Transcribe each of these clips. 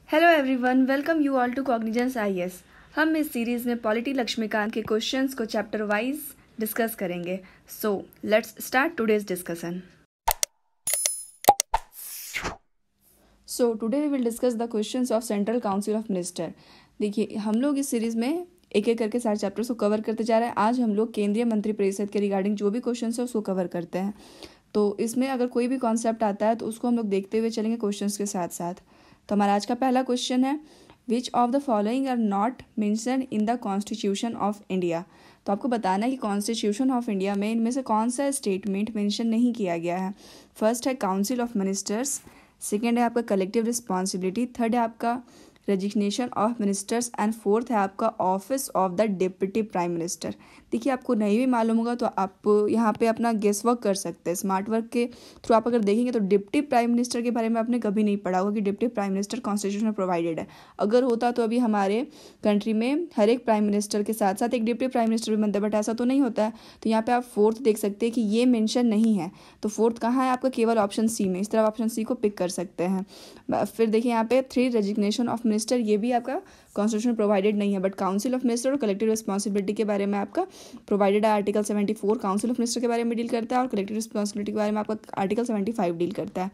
Hello everyone, welcome you all to Cognizance IAS. हम इस series में पॉलिटी लक्ष्मीकांत के क्वेश्चंस को चैप्टर वाइज डिस्कस करेंगे। So let's start today's discussion. So today we will discuss the questions of central council of minister. देखिए, हम लोग इस सीरीज में एक एक करके सारे चैप्टर्स को कवर करते जा रहे हैं। आज हम लोग केंद्रीय मंत्रिपरिषद के रिगार्डिंग जो भी क्वेश्चन है उसको कवर करते हैं। तो इसमें अगर कोई भी कॉन्सेप्ट आता है तो उसको हम लोग देखते हुए चलेंगे क्वेश्चंस के साथ साथ। तो हमारा आज का पहला क्वेश्चन है, which of the following are not mention in the constitution of India. तो आपको बताना है कि कॉन्स्टिट्यूशन ऑफ इंडिया में इनमें से कौन सा स्टेटमेंट मेंशन नहीं किया गया है। फर्स्ट है काउंसिल ऑफ मिनिस्टर्स, सेकेंड है आपका कलेक्टिव रिस्पॉन्सिबिलिटी, थर्ड है आपका resignation of ministers and fourth है आपका office of the deputy prime minister. देखिए, आपको नहीं भी मालूम होगा तो आप यहाँ पे अपना गेस वर्क कर सकते हैं। स्मार्ट वर्क के थ्रू आप अगर देखेंगे तो डिप्टी प्राइम मिनिस्टर के बारे में आपने कभी नहीं पढ़ा होगा कि डिप्टी प्राइम मिनिस्टर कॉन्स्टिट्यूशन में प्रोवाइडेड है। अगर होता तो अभी हमारे कंट्री में हर एक प्राइम मिनिस्टर के साथ साथ एक डिप्टी प्राइम मिनिस्टर भी बनता है, बट ऐसा तो नहीं होता है। तो यहाँ पे आप फोर्थ देख सकते हैं कि ये मेंशन नहीं है। तो फोर्थ कहाँ है आपका? केवल ऑप्शन सी में। इस तरह ऑप्शन सी को पिक कर सकते हैं। फिर देखिए यहाँ पे 3 रेजिग्नेशन ऑफ मिनिस्टर, ये भी आपका कॉन्स्टिट्यूशन में प्रोवाइडेड नहीं है, बट काउंसिल ऑफ मिनिस्टर और कलेक्टिव रिस्पॉन्सिबिलिटी के बारे में आपका प्रोवाइडेड है। आर्टिकल 74 काउंसिल ऑफ मिनिस्टर के बारे में डील करता है और कलेक्टिव रिस्पॉन्सिबिलिटी के बारे में आपका आर्टिकल 75 डील करता है।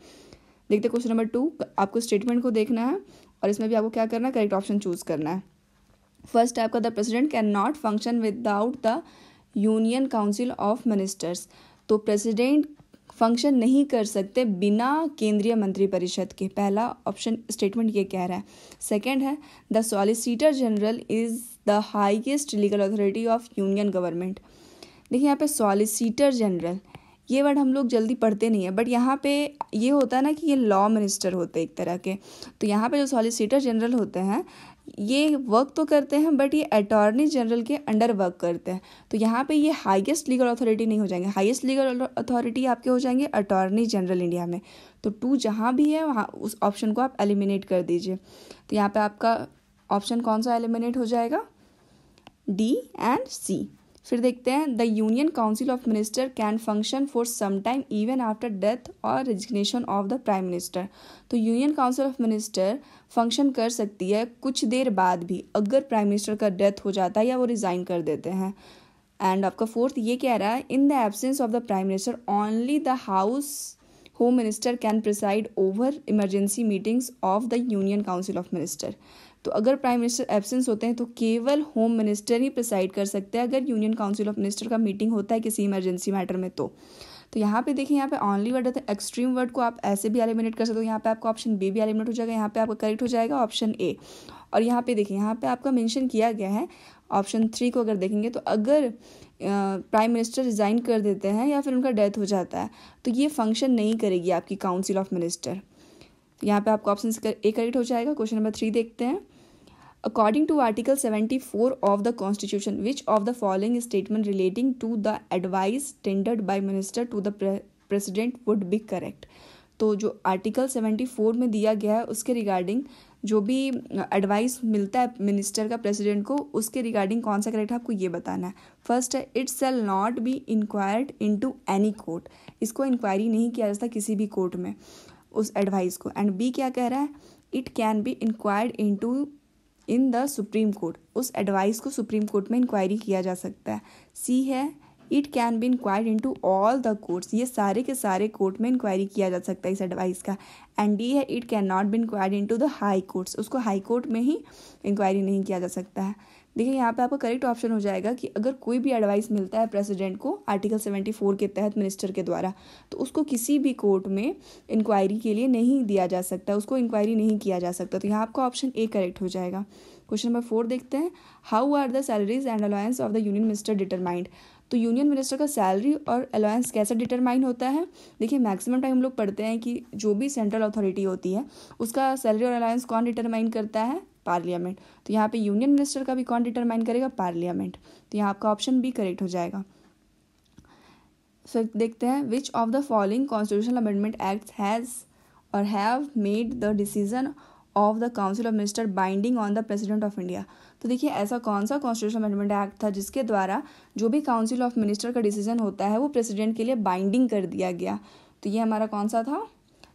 देखते हैं क्वेश्चन नंबर 2। आपको स्टेटमेंट को देखना है और इसमें भी आपको क्या करना है, करेक्ट ऑप्शन चूज करना है। फर्स्ट है आपका, the president can not function without the union council of ministers. तो प्रेसिडेंट फंक्शन नहीं कर सकते बिना केंद्रीय मंत्रिपरिषद के। पहला ऑप्शन स्टेटमेंट ये कह रहा है। सेकंड है, the solicitor general is the highest legal authority of union government. देखिए यहाँ पे सॉलिसिटर जनरल, ये वर्ड हम लोग जल्दी पढ़ते नहीं है, बट यहाँ पे ये होता है ना कि ये लॉ मिनिस्टर होते हैं एक तरह के। तो यहाँ पे जो सॉलिसिटर जनरल होते हैं ये वर्क तो करते हैं, बट ये अटॉर्नी जनरल के अंडर वर्क करते हैं। तो यहाँ पे ये हाईएस्ट लीगल अथॉरिटी नहीं हो जाएंगे। हाईएस्ट लीगल अथॉरिटी आपके हो जाएंगे अटॉर्नी जनरल इंडिया में। तो 2 जहाँ भी है वहाँ उस ऑप्शन को आप एलिमिनेट कर दीजिए। तो यहाँ पे आपका ऑप्शन कौन सा एलिमिनेट हो जाएगा? D and C. फिर देखते हैं, the union council of minister can function for some time even after death or resignation of the prime minister. तो union council of minister function कर सकती है कुछ देर बाद भी, अगर प्राइम मिनिस्टर का डेथ हो जाता है या वो रिज़ाइन कर देते हैं। एंड आपका फोर्थ ये कह रहा है, in the absence of the prime minister only the house home minister can preside over emergency meetings of the union council of minister. तो अगर प्राइम मिनिस्टर एब्सेंस होते हैं तो केवल होम मिनिस्टर ही प्रिसाइड कर सकते हैं अगर यूनियन काउंसिल ऑफ मिनिस्टर का मीटिंग होता है किसी इमरजेंसी मैटर में। तो यहाँ पे देखिए, यहाँ पे ऑनली वर्ड है, एक्सट्रीम वर्ड को आप ऐसे भी एलिमिनेट कर सकते हो। यहाँ पे आपका ऑप्शन बी भी एलिमिनेट हो जाएगा। यहाँ पे आपका करेक्ट हो जाएगा ऑप्शन ए। और यहाँ पे देखिए, यहाँ पे आपका मेंशन किया गया है ऑप्शन 3 को अगर देखेंगे तो अगर प्राइम मिनिस्टर रिज़ाइन कर देते हैं या फिर उनका डेथ हो जाता है तो ये फंक्शन नहीं करेगी आपकी काउंसिल ऑफ मिनिस्टर। यहाँ पे आपका ऑप्शन ए करेक्ट हो जाएगा। क्वेश्चन नंबर 3 देखते हैं। According to Article 74 of the Constitution, which of the following statement relating to the advice tendered by minister to the president would be correct? तो जो article 74 में दिया गया है उसके रिगार्डिंग जो भी एडवाइस मिलता है मिनिस्टर का प्रेसिडेंट को, उसके रिगार्डिंग कौन सा करेक्ट है आपको ये बताना है। फर्स्ट है, it shall not be inquired into any court. इसको इंक्वायरी नहीं किया जा सकता किसी भी कोर्ट में उस एडवाइस को। एंड बी क्या कह रहा है, it can be inquired into in the supreme court. उस एडवाइस को सुप्रीम कोर्ट में इंक्वायरी किया जा सकता है। सी है, it can be inquired into all the courts. ये सारे के सारे कोर्ट में इंक्वायरी किया जा सकता है इस एडवाइस का। एंड डी है, it can not be inquired into the high courts. उसको हाई कोर्ट में ही इंक्वायरी नहीं किया जा सकता है। देखिए, यहाँ पे आपका करेक्ट ऑप्शन हो जाएगा कि अगर कोई भी एडवाइस मिलता है प्रेसिडेंट को आर्टिकल 74 के तहत मिनिस्टर के द्वारा, तो उसको किसी भी कोर्ट में इंक्वायरी के लिए नहीं दिया जा सकता, उसको इंक्वायरी नहीं किया जा सकता। तो यहाँ आपका ऑप्शन ए करेक्ट हो जाएगा। क्वेश्चन नंबर 4 देखते हैं। How are the salaries and allowance of the union minister determined. तो यूनियन मिनिस्टर का सैलरी और अलाउंस कैसे डिटरमाइन होता है? देखिए, मैक्सिमम टाइम हम लोग पढ़ते हैं कि जो भी सेंट्रल अथॉरिटी होती है उसका सैलरी और अलाउंस कौन डिटरमाइन करता है? पार्लियामेंट। तो यहाँ पे यूनियन मिनिस्टर का भी कौन डिटरमाइन करेगा? पार्लियामेंट। तो यहाँ आपका ऑप्शन बी करेक्ट हो जाएगा। फिर देखते हैं, which of the following constitutional amendment act has or have made the decision of the council of minister binding on the president of India. तो देखिए, ऐसा कौन सा कॉन्स्टिट्यूशनल अमेंडमेंट एक्ट था जिसके द्वारा जो भी काउंसिल ऑफ मिनिस्टर का डिसीजन होता है वो प्रेसिडेंट के लिए बाइंडिंग कर दिया गया। तो ये हमारा कौन सा था?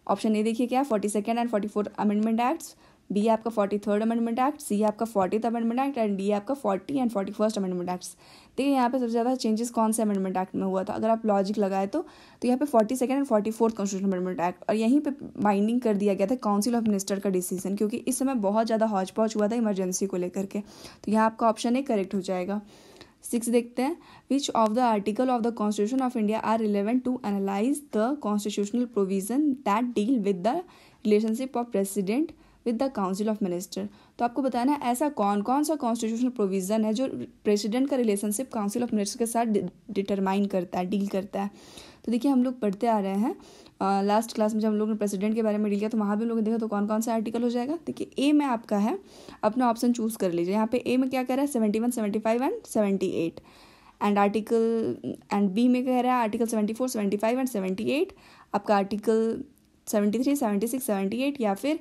ऑप्शन ए देखिए क्या है, 42nd and 44 amendment acts. B है आपका 43rd अमेंडमेंट एक्ट, सी है आपका 40th amendment act and D है आपका 40 एंड 41st अमेंडमेंट एक्ट्स। देखिए यहाँ पे सबसे ज़्यादा चेंजेस कौन से अमेंडमेंट एक्ट में हुआ था, अगर आप लॉजिक लगाए तो यहाँ पे 42nd and 44th constitution amendment act, और यहीं पे बाइंडिंग कर दिया गया था काउंसिल ऑफ मिनिस्टर का डिसीजन, क्योंकि इस समय बहुत ज़्यादा हौच पौच हुआ था इमरजेंसी को लेकर के। तो यहाँ आपका ऑप्शन ए करेक्ट हो जाएगा। 6 देखते हैं, which of the article of the constitution of India are relevant to analyse the constitutional provision that deal with the relationship of president with the council of minister. तो आपको बताना है ऐसा कौन कौन सा कॉन्स्टिट्यूशनल प्रोविजन है जो प्रेसिडेंट का रिलेशनशिप काउंसिल ऑफ मिनिस्टर के साथ डिटरमाइन करता है, डील करता है। तो देखिए हम लोग पढ़ते आ रहे हैं, लास्ट क्लास में जब हम लोग ने प्रेसिडेंट के बारे में डील किया तो वहाँ भी हम लोग ने देखा तो कौन कौन सा आर्टिकल हो जाएगा। देखिए ए में आपका है, अपना ऑप्शन चूज़ कर लीजिए। यहाँ पे ए में क्या कह रहा है 71, 75 and 78 and article, and B में कह रहा है आर्टिकल 74, 75 एंड 78, आपका आर्टिकल 73, 76, 78, या फिर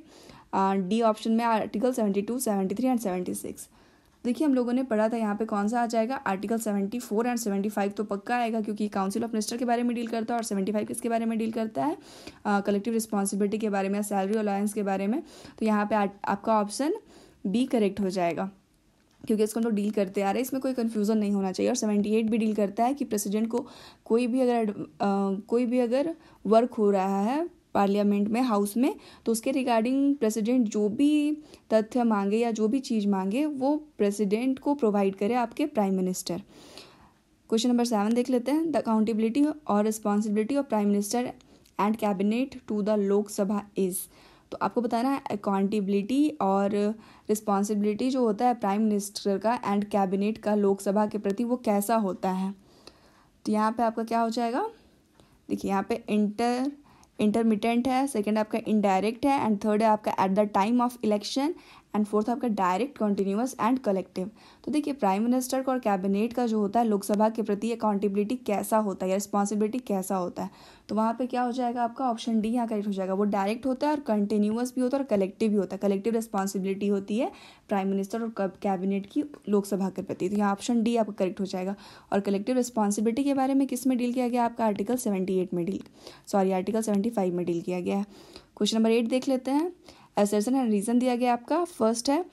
डी ऑप्शन में आर्टिकल 72, 73 एंड 76। देखिए हम लोगों ने पढ़ा था यहाँ पे कौन सा आ जाएगा, आर्टिकल 74 एंड 75 तो पक्का आएगा, क्योंकि काउंसिल ऑफ मिनिस्टर के बारे में डील करता है, और 75 किसके बारे में डील करता है, कलेक्टिव रिस्पॉन्सिबिलिटी के बारे में, सैलरी अलाउंस के बारे में। तो यहाँ पे आपका ऑप्शन बी करेक्ट हो जाएगा, क्योंकि इसको हम लोग डील करते आ रहे हैं, इसमें कोई कन्फ्यूज़न नहीं होना चाहिए। और 78 भी डील करता है कि प्रेसिडेंट को कोई भी अगर वर्क हो रहा है पार्लियामेंट में, हाउस में, तो उसके रिगार्डिंग प्रेसिडेंट जो भी तथ्य मांगे या जो भी चीज़ मांगे वो प्रेसिडेंट को प्रोवाइड करे आपके प्राइम मिनिस्टर। क्वेश्चन नंबर 7 देख लेते हैं, द अकाउंटेबिलिटी और responsibility of prime minister and cabinet to the Lok Sabha is. तो आपको बताना है अकाउंटेबिलिटी और रिस्पॉन्सिबिलिटी जो होता है प्राइम मिनिस्टर का एंड कैबिनेट का लोकसभा के प्रति वो कैसा होता है। तो यहाँ पे आपका क्या हो जाएगा, देखिए यहाँ पे इंटरमिटेंट है, सेकंड आपका इनडायरेक्ट है, एंड थर्ड है आपका at the time of election, and fourth आपका डायरेक्ट, कॉन्टिन्यूअस एंड कलेक्टिव। तो देखिए प्राइम मिनिस्टर का और कैबिनेट का जो होता है लोकसभा के प्रति अकाउंटेबिलिटी कैसा होता है या रिस्पॉन्सिबिलिटी कैसा होता है, तो वहाँ पे क्या हो जाएगा आपका ऑप्शन डी यहाँ करेक्ट हो जाएगा। वो डायरेक्ट होता है और कंटिन्यूअस भी होता है और कलेक्टिव भी होता है। कलेक्टिव रिस्पॉन्सिबिलिटी होती है प्राइम मिनिस्टर और कैबिनेट की लोकसभा के प्रति, तो यहाँ ऑप्शन डी आपका करेक्ट हो जाएगा। और कलेक्टिव रिस्पॉन्सिबिलिटी के बारे में किस में डील किया गया, आपका आर्टिकल 75 में डील किया गया है। क्वेश्चन नंबर 8 देख लेते हैं, असर्शन एंड रीजन दिया गया आपका। फर्स्ट है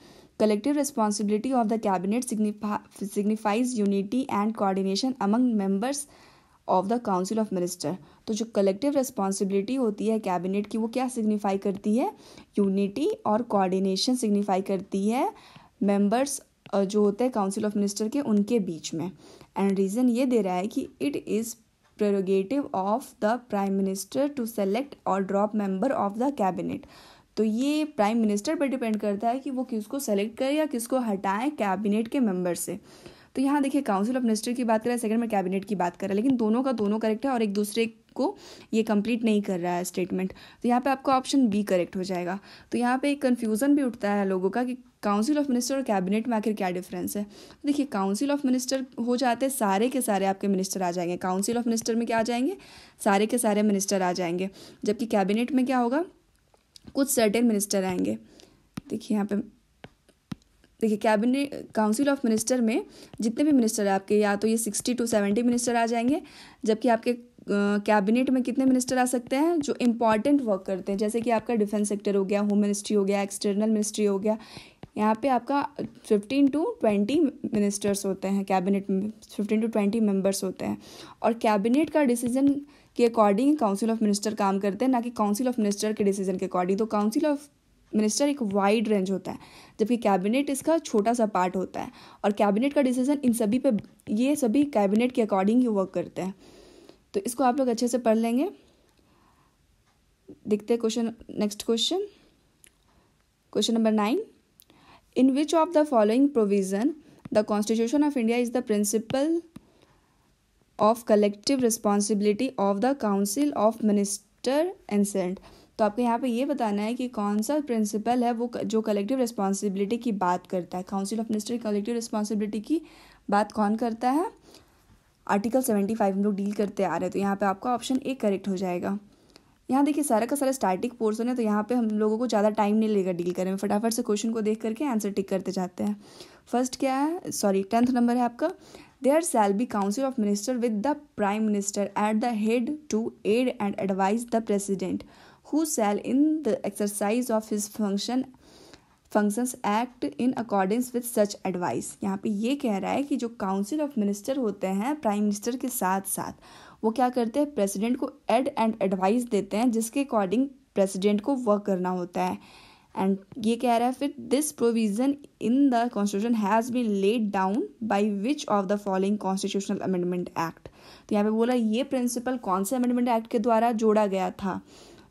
collective responsibility of the cabinet signifies unity and coordination among members of the council of minister. तो जो कलेक्टिव रिस्पॉन्सिबिलिटी होती है कैबिनेट की वो क्या सिग्निफाई करती है, यूनिटी और कोऑर्डिनेशन सिग्निफाई करती है मेंबर्स जो होते हैं काउंसिल ऑफ मिनिस्टर के उनके बीच में। एंड रीज़न ये दे रहा है कि it is prerogative of the prime minister to select or drop member of the cabinet. तो ये प्राइम मिनिस्टर पर डिपेंड करता है कि वो किसको सेलेक्ट करे या किसको हटाएं कैबिनेट के मेंबर से। तो यहाँ देखिए काउंसिल ऑफ मिनिस्टर की बात करें, सेकंड में कैबिनेट की बात करें, लेकिन दोनों का दोनों करेक्ट है और एक दूसरे को ये कंप्लीट नहीं कर रहा है स्टेटमेंट। तो यहाँ पे आपका ऑप्शन बी करेक्ट हो जाएगा। तो यहाँ पे एक कन्फ्यूज़न भी उठता है लोगों का कि काउंसिल ऑफ मिनिस्टर और कैबिनेट में आखिर क्या डिफरेंस है। तो देखिए काउंसिल ऑफ मिनिस्टर हो जाते हैं सारे के सारे आपके मिनिस्टर आ जाएंगे, काउंसिल ऑफ मिनिस्टर में क्या आ जाएंगे, सारे के सारे मिनिस्टर आ जाएंगे, जबकि कैबिनेट में क्या होगा, कुछ सर्टेन मिनिस्टर आएंगे। देखिए यहाँ पे देखिए कैबिनेट काउंसिल ऑफ मिनिस्टर में जितने भी मिनिस्टर है आपके, या तो ये 60 to 70 मिनिस्टर आ जाएंगे, जबकि आपके कैबिनेट में कितने मिनिस्टर आ सकते हैं जो इंपॉर्टेंट वर्क करते हैं, जैसे कि आपका डिफेंस सेक्टर हो गया, होम मिनिस्ट्री हो गया, एक्सटर्नल मिनिस्ट्री हो गया। यहाँ पे आपका 15 to 20 मिनिस्टर्स होते हैं कैबिनेट में, 15 to 20 मेंबर्स होते हैं, और कैबिनेट का डिसीजन के अकॉर्डिंग काउंसिल ऑफ मिनिस्टर काम करते हैं, ना कि काउंसिल ऑफ मिनिस्टर के डिसीजन के अकॉर्डिंग। तो काउंसिल ऑफ मिनिस्टर एक वाइड रेंज होता है, जबकि कैबिनेट इसका छोटा सा पार्ट होता है, और कैबिनेट का डिसीजन इन सभी पे, ये सभी कैबिनेट के अकॉर्डिंग ही वर्क करते हैं। तो इसको आप लोग अच्छे से पढ़ लेंगे। देखते हैं question, next question, question number 9, in which of the following provision the constitution of India is the principle of collective responsibility of the council of minister ancient. तो आपको यहाँ पे ये बताना है कि कौन सा प्रिंसिपल है वो जो कलेक्टिव रिस्पॉन्सिबिलिटी की बात करता है। Council of minister collective responsibility की बात कौन करता है, आर्टिकल 75 हम लोग डील करते आ रहे हैं। तो यहाँ पे आपका ऑप्शन ए करेक्ट हो जाएगा। यहाँ देखिए सारा का सारा स्टैटिक पोर्शन है, तो यहाँ पे हम लोगों को ज़्यादा टाइम नहीं लगेगा डील करने में, फटाफट से क्वेश्चन को देख करके आंसर टिक करते जाते हैं। फर्स्ट क्या है, 10th नंबर है आपका, there shall be council of minister with the prime minister at the head to aid and advise the president who shall in the exercise of his function functions act in accordance with such advice. यहाँ पे ये कह रहा है कि जो council of minister होते हैं प्राइम मिनिस्टर के साथ साथ, वो क्या करते हैं, प्रेसिडेंट को एड एंड एडवाइस देते हैं जिसके अकॉर्डिंग प्रेसिडेंट को वर्क करना होता है। एंड ये कह रहा है फिर, this provision in the constitution has been laid down by which of the following constitutional amendment act. तो यहाँ पे बोला ये प्रिंसिपल कौन से अमेंडमेंट एक्ट के द्वारा जोड़ा गया था।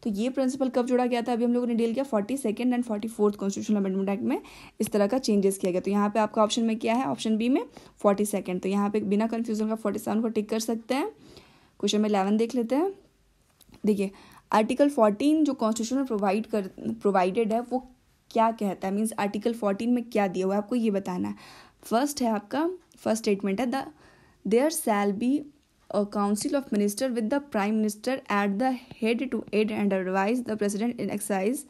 तो ये प्रिंसिपल कब जोड़ा गया था, अभी हम लोगों ने डील किया 42nd and 44th constitutional amendment act में इस तरह का चेंजेस किया गया। तो यहाँ पे आपका ऑप्शन में क्या है, ऑप्शन बी में 42nd। तो यहाँ पे बिना कन्फ्यूजन का 47 को टिक कर सकते हैं। क्वेश्चन में 11 देख लेते हैं। देखिए आर्टिकल 14 जो कॉन्स्टिट्यूशन में प्रोवाइडेड है वो क्या कहता है, मीन्स आर्टिकल 14 में क्या दिया हुआ है आपको ये बताना है। फर्स्ट है आपका, फर्स्ट स्टेटमेंट है, there shall be a council of minister with the prime minister at the head to aid and advise the president in exercise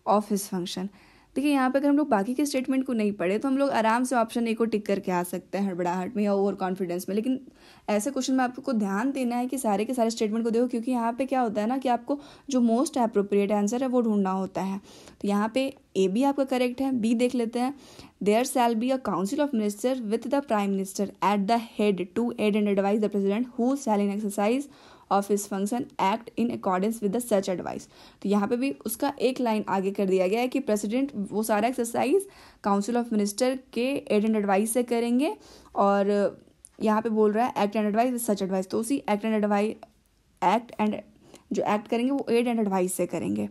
of his function। देखिए यहाँ पे अगर हम लोग बाकी के स्टेटमेंट को नहीं पढ़े तो हम लोग आराम से ऑप्शन ए को टिक करके आ सकते हैं हड़बड़ाहट में या ओवर कॉन्फिडेंस में, लेकिन ऐसे क्वेश्चन में आपको ध्यान देना है कि सारे के सारे स्टेटमेंट को देखो, क्योंकि यहाँ पे क्या होता है ना कि आपको जो मोस्ट अप्रोप्रिएट आंसर है वो ढूंढना होता है। तो यहाँ पे ए भी आपका करेक्ट है। बी देख लेते हैं, there shall be a council of minister with the prime minister at the head to aid and advise the president who shall in exercise of his function act in accordance with the such advice. तो यहाँ पे भी उसका एक line आगे कर दिया गया है कि प्रेसिडेंट वो सारा एक्सरसाइज काउंसिल ऑफ मिनिस्टर के एड एंड एडवाइस से करेंगे, और यहाँ पे बोल रहा है act and advice with such advice, तो उसी एक्ट एंड जो एक्ट करेंगे वो एड एंड एडवाइस से करेंगे।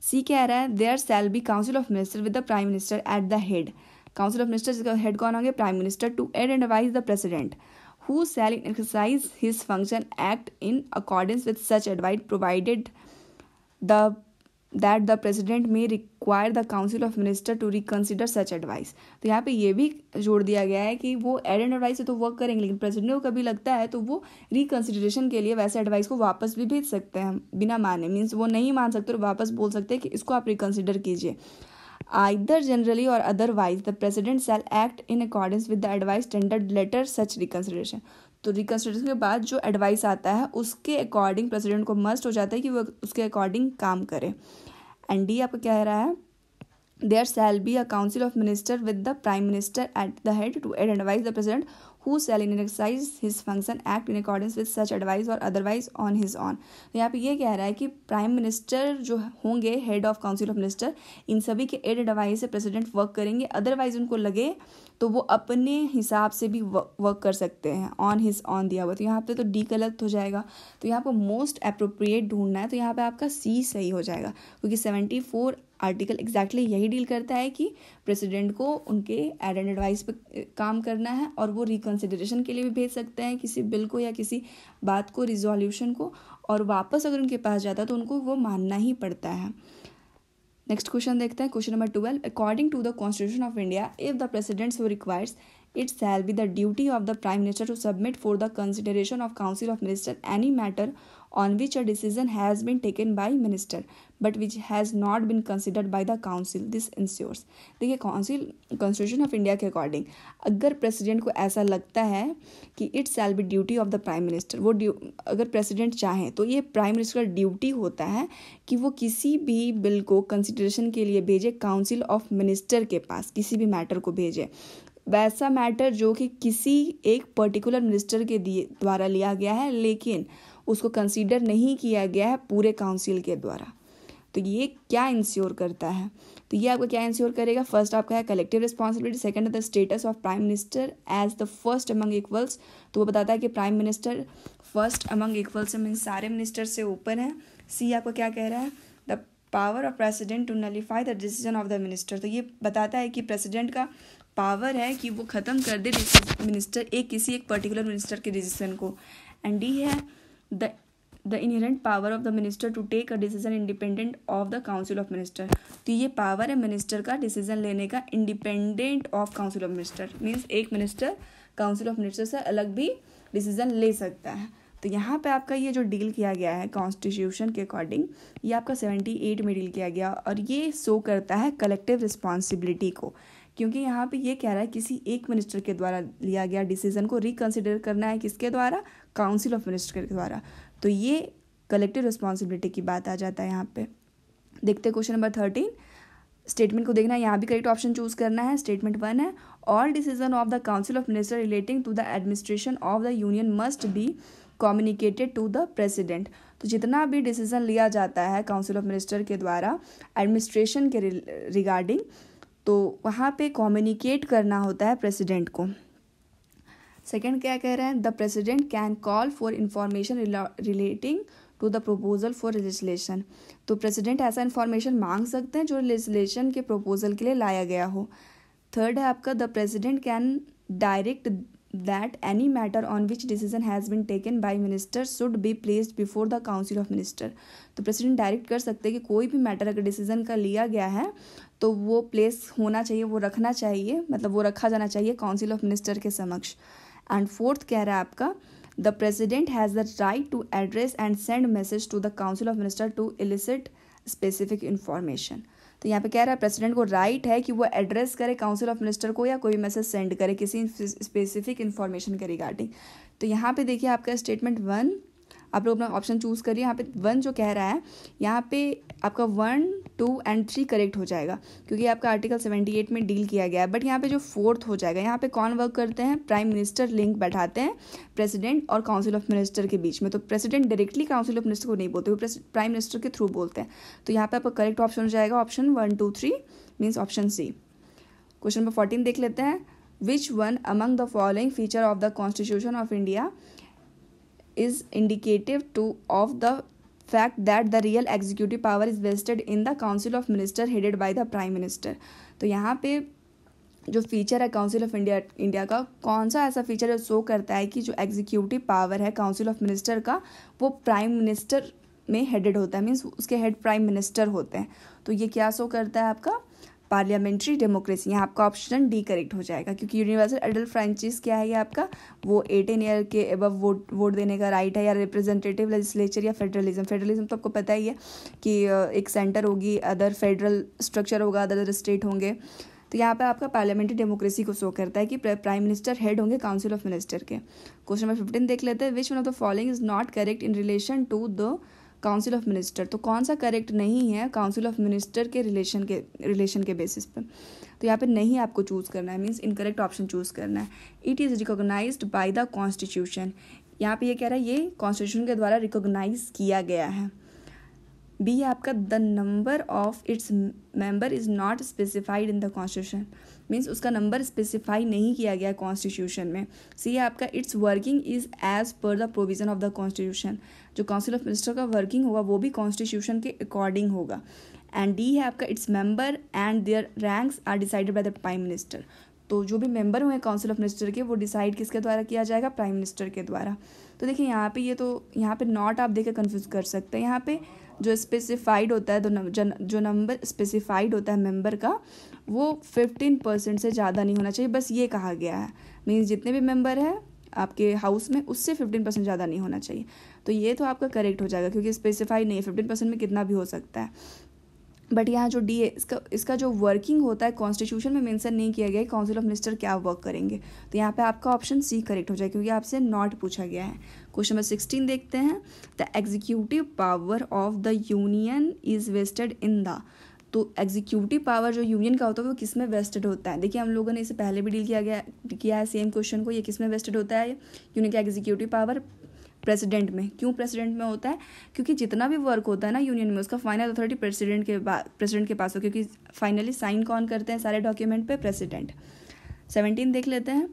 सी कह रहा है, there shall be council of minister with the prime minister at the head. Council of minister जिसका हेड कौन होंगे, prime minister, to aid and advise the president who shall exercise his function act in accordance with such advice provided that the president may require the council of minister to reconsider such advice। तो यहाँ पे ये भी जोड़ दिया गया है कि वो एड एंड एडवाइस से तो वर्क करेंगे, लेकिन प्रेसिडेंट को कभी लगता है तो वो रिकन्सिडरेशन के लिए वैसे एडवाइस को वापस भी भेज सकते हैं बिना माने, मीन्स वो नहीं मान सकते और वापस बोल सकते हैं कि इसको आप रिकन्सिडर कीजिए। Either generally or otherwise, the president shall act in accordance with the advice tendered later such reconsideration। तो रिकन्सिडरेशन के बाद जो एडवाइस आता है उसके अकॉर्डिंग प्रेसिडेंट को मस्ट हो जाता है कि वो उसके अकॉर्डिंग काम करे। एंड डी आपका कह रहा है, there shall be a council of minister with the prime minister at the head to aid advise the president who shall in exercise his function act in accordance with such advice और otherwise on his own. तो यहाँ पे ये कह रहा है कि prime minister जो होंगे head of council of minister, इन सभी के एड एडवाइस से प्रेसिडेंट वर्क करेंगे, अदरवाइज उनको लगे तो वो अपने हिसाब से भी वर्क कर सकते हैं, ऑन हिज ऑन दिया हुआ। तो यहाँ पे तो डी गलत हो जाएगा, तो यहाँ पर मोस्ट अप्रोप्रिएट ढूंढना है, तो यहाँ पे आपका सी सही हो जाएगा, क्योंकि 74 आर्टिकल एग्जैक्टली यही डील करता है कि प्रेसिडेंट को उनके एड एंड एडवाइस पे काम करना है और वो रिकन्सिडरेशन के लिए भी भेज सकते हैं किसी बिल को या किसी बात को, रिजोल्यूशन को, और वापस अगर उनके पास जाता है तो उनको वो मानना ही पड़ता है। नेक्स्ट क्वेश्चन देखते हैं, question number 12, according to the constitution of India if the president so requires it shall be the duty of the prime minister to submit for the consideration of council of minister any matter on which a decision has been taken by minister but which has not been considered by the council, this ensures। देखिए constitution of India के according अगर president को ऐसा लगता है कि it shall be duty of the prime minister, वो अगर प्रेसिडेंट चाहें तो ये प्राइम मिनिस्टर का ड्यूटी होता है कि वो किसी भी बिल को कंसिडरेशन के लिए भेजे काउंसिल ऑफ मिनिस्टर के पास, किसी भी मैटर को भेजे, वैसा मैटर जो कि किसी एक पर्टिकुलर मिनिस्टर के द्वारा लिया गया है लेकिन उसको कंसीडर नहीं किया गया है पूरे काउंसिल के द्वारा। तो ये क्या इंश्योर करता है, तो ये आपका क्या इंश्योर करेगा, फर्स्ट आपका है कलेक्टिव रिस्पॉन्सिबिलिटी, सेकंड है the status of prime minister as the first among equals. तो वो बताता है कि prime minister first among equals mean सारे मिनिस्टर से ऊपर हैं। सी आपका क्या कह रहा है, the power of president to nullify the decision of the minister. तो ये बताता है कि प्रेसिडेंट का पावर है कि वो ख़त्म कर दे मिनिस्टर किसी एक पर्टिकुलर मिनिस्टर के डिसीजन को। एंड डी है the inherent power of the minister to take a decision independent of the council of minister. तो ये पावर है मिनिस्टर का डिसीजन लेने का independent of council of minister, means एक मिनिस्टर काउंसिल ऑफ मिनिस्टर से अलग भी डिसीजन ले सकता है। तो यहाँ पे आपका ये जो डील किया गया है कॉन्स्टिट्यूशन के अकॉर्डिंग, ये आपका 78 में डील किया गया और ये शो करता है कलेक्टिव रिस्पॉन्सिबिलिटी को, क्योंकि यहाँ पे ये कह रहा है किसी एक मिनिस्टर के द्वारा लिया गया डिसीजन को रिकन्सिडर करना है, किसके द्वारा, काउंसिल ऑफ मिनिस्टर के द्वारा। तो ये कलेक्टिव रिस्पॉन्सिबिलिटी की बात आ जाता है यहाँ पे। देखते हैं क्वेश्चन नंबर 13, स्टेटमेंट को देखना है, यहाँ भी करेक्ट ऑप्शन चूज करना है। स्टेटमेंट 1 है, all decision of the council of minister relating to the administration of the union must be communicated to the president. तो जितना भी डिसीजन लिया जाता है काउंसिल ऑफ मिनिस्टर के द्वारा एडमिनिस्ट्रेशन के रिगार्डिंग, तो वहाँ पे कम्युनिकेट करना होता है प्रेसिडेंट को। सेकेंड क्या कह रहे हैं, the president can call for information relating to the proposal for legislation. तो प्रेसिडेंट ऐसा इन्फॉर्मेशन मांग सकते हैं जो लेजिस्लेशन के प्रपोजल के लिए लाया गया हो। थर्ड है आपका, the president can direct that any matter on which decision has been taken by minister should be placed before the council of minister. तो प्रेसिडेंट डायरेक्ट कर सकते हैं कि कोई भी मैटर अगर डिसीजन का लिया गया है तो वो प्लेस होना चाहिए, वो रखना चाहिए, मतलब वो रखा जाना चाहिए काउंसिल ऑफ मिनिस्टर के समक्ष। एंड फोर्थ कह रहा है आपका, the president has the right to address and send message to the council of minister to elicit specific information. तो यहाँ पे कह रहा है प्रेसिडेंट को राइट है कि वो एड्रेस करे काउंसिल ऑफ मिनिस्टर को या कोई मैसेज सेंड करे किसी स्पेसिफिक इन्फॉर्मेशन के रिगार्डिंग। तो यहाँ पे देखिए आपका स्टेटमेंट 1, आप लोग अपना ऑप्शन चूज करिए। यहाँ पे 1 जो कह रहा है, यहाँ पे आपका 1, 2 एंड 3 करेक्ट हो जाएगा क्योंकि आपका आर्टिकल 78 में डील किया गया है। बट यहाँ पे जो 4th हो जाएगा, यहाँ पे कौन वर्क करते हैं, प्राइम मिनिस्टर लिंक बैठाते हैं प्रेसिडेंट और काउंसिल ऑफ मिनिस्टर के बीच में। तो president directly council of minister को नहीं बोलते, वो प्राइम मिनिस्टर के थ्रू बोलते हैं। तो यहाँ पे आपका करेक्ट ऑप्शन हो जाएगा option 1, 2, 3 means option C. Question number 14 देख लेते हैं, which one among the following feature of the constitution of India is indicative to of the fact that the real executive power is vested in the council of minister headed by the prime minister। तो यहाँ पे जो feature है council of India का, कौन सा ऐसा feature है शो करता है कि जो एग्जीक्यूटिव पावर है काउंसिल ऑफ मिनिस्टर का वो प्राइम मिनिस्टर में हेडेड होता है, मीन्स उसके हेड प्राइम मिनिस्टर होते हैं। तो ये क्या शो करता है आपका, पार्लियामेंट्री डेमोक्रेसी। यहाँ आपका ऑप्शन डी करेक्ट हो जाएगा क्योंकि यूनिवर्सल एडल्ट फ्रेंचाइज क्या है ये आपका, वो 18 ईयर के एबव वोट देने का राइट है, या रिप्रेजेंटेटिव लेजिस्लेचर या फेडरलिज्म तो आपको पता ही है कि एक सेंटर होगी, अदर फेडरल स्ट्रक्चर होगा, अदर स्टेट होंगे। तो यहाँ पे आपका पार्लियामेंट्री डेमोक्रेसी को शो करता है कि प्राइम मिनिस्टर हेड होंगे काउंसिल ऑफ मिनिस्टर के। क्वेश्चन नंबर 15 देख लेते हैं, which one of the following is not correct in relation to the council of minister. तो कौन सा करेक्ट नहीं है काउंसिल ऑफ मिनिस्टर के रिलेशन के बेसिस पे। तो यहाँ पे नहीं आपको चूज़ करना है, मीन्स इनकरेक्ट ऑप्शन चूज़ करना है। It is recognised by the constitution. यहाँ पे ये कह रहा है ये कॉन्स्टिट्यूशन के द्वारा रिकॉग्नाइज किया गया है। बी आपका, the number of its member is not specified in the constitution, means उसका नंबर स्पेसिफाई नहीं किया गया कॉन्स्टिट्यूशन में। सी आपका, its working is as per the provision of the constitution. जो काउंसिल ऑफ मिनिस्टर का वर्किंग होगा वो भी कॉन्स्टिट्यूशन के अकॉर्डिंग होगा। एंड डी है आपका, its member and their ranks are decided by the prime minister. तो जो भी मेंबर हुए काउंसिल ऑफ मिनिस्टर के वो डिसाइड किसके द्वारा किया जाएगा, प्राइम मिनिस्टर के द्वारा। तो देखिए यहाँ पे यहाँ पे नॉट आप देकर कंफ्यूज कर सकते हैं। यहाँ पे जो स्पेसिफाइड होता है, जो नंबर स्पेसिफाइड होता है मेंबर का वो 15% से ज़्यादा नहीं होना चाहिए, बस ये कहा गया है। मीन्स जितने भी मेंबर है आपके हाउस में उससे 15% ज़्यादा नहीं होना चाहिए। तो ये तो आपका करेक्ट हो जाएगा क्योंकि स्पेसिफाई नहीं है, 15% में कितना भी हो सकता है। बट यहाँ जो डी है इसका जो वर्किंग होता है कॉन्स्टिट्यूशन में मेंशन नहीं किया गया है काउंसिल ऑफ मिनिस्टर क्या वर्क करेंगे। तो यहाँ पे आपका ऑप्शन सी करेक्ट हो जाए क्योंकि आपसे नॉट पूछा गया है। क्वेश्चन नंबर 16 देखते हैं, the executive power of the union is vested in the. तो एग्जीक्यूटिव पावर जो यूनियन का होता है वो किस में वेस्टेड होता है। देखिए हम लोगों ने इसे पहले भी डील किया है सेम क्वेश्चन को। ये किस में वेस्टेड होता है, यूनियन का एग्जीक्यूटिव पावर प्रेसिडेंट में। क्यों प्रेसिडेंट में होता है, क्योंकि जितना भी वर्क होता है ना यूनियन में उसका फाइनल अथॉरिटी प्रेसिडेंट के पास हो, क्योंकि फाइनली साइन कौन करते हैं सारे डॉक्यूमेंट पे, प्रेसिडेंट। 17 देख लेते हैं,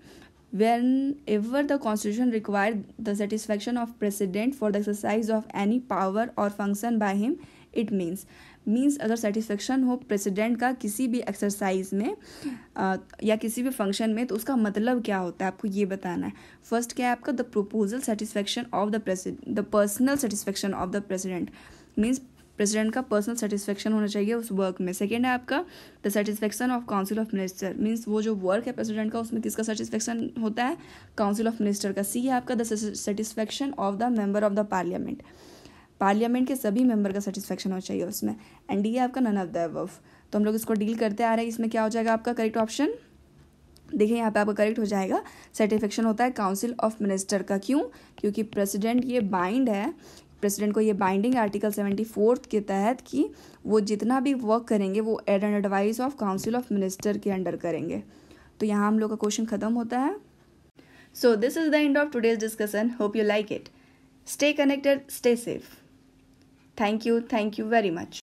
whenever the constitution required the satisfaction of president for the exercise of any power or function by him, it means अगर सेटिस्फेक्शन हो प्रेसिडेंट का किसी भी एक्सरसाइज में या किसी भी फंक्शन में तो उसका मतलब क्या होता है आपको ये बताना है। फर्स्ट क्या है आपका, the proposal satisfaction of the personal satisfaction of the president, means president का पर्सनल सेटिस्फेक्शन होना चाहिए उस वर्क में। सेकेंड है आपका the satisfaction of council of minister, means वो जो वर्क है प्रेसिडेंट का उसमें किसका सेटिस्फेक्शन होता है, काउंसिल ऑफ मिनिस्टर का। सी है आपका the satisfaction of the member of the parliament के सभी मेंबर का सेटिस्फेक्शन होना चाहिए उसमें। एंड डी है आपका नन ऑफ द अबव। तो हम लोग इसको डील करते आ रहे हैं, इसमें क्या हो जाएगा आपका करेक्ट ऑप्शन। देखिए यहाँ पे आपका करेक्ट हो जाएगा, सेटिस्फेक्शन होता है काउंसिल ऑफ मिनिस्टर का। क्यों, क्योंकि प्रेसिडेंट ये बाइंड है प्रेसिडेंट को ये बाइंडिंग आर्टिकल 74 के तहत कि वो जितना भी वर्क करेंगे वो aid and advice of council of minister के अंडर करेंगे। तो यहाँ हम लोग का क्वेश्चन खत्म होता है। So this is the end of today's discussion. Hope you like it. Stay connected, stay safe. Thank you very much.